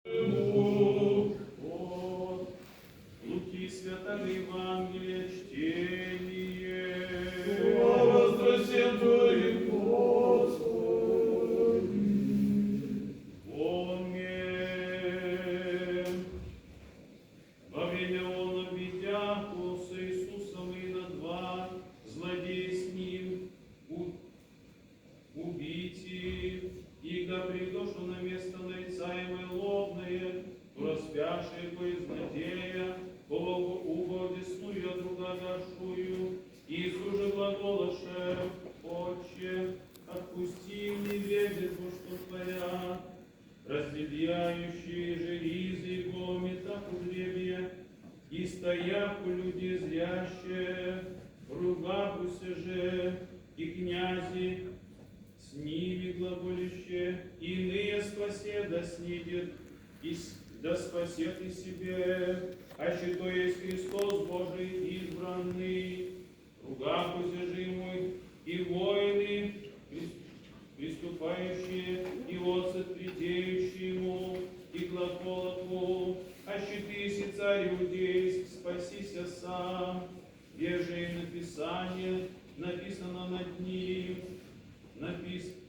Луки Святого Евангелия чтение. Слава Страсти Твоим, Господи. Помни. Во время он, обидя с Иисусом и на два, злодей с ним, убийти, и да придошло на место нарицаемое лобное, то распявшие по злодея, угодесную друга дашую, Иисус же глаголоше, Отче, отпусти мне ведет, что творят, разделяющие же ризы его метах ужребия, и стояку люди зрящие, ругавшися же, и князи, с ними глаголище, иные спасе да снидет, да спасет и себе, а че то есть Христос Божий избранный, ругавшися же ему, и воины, приступающие, и отцет придеющие ему, и глаголоту, а че ты си царь иудейский, спасися сам, где же и написание написано над ним, написано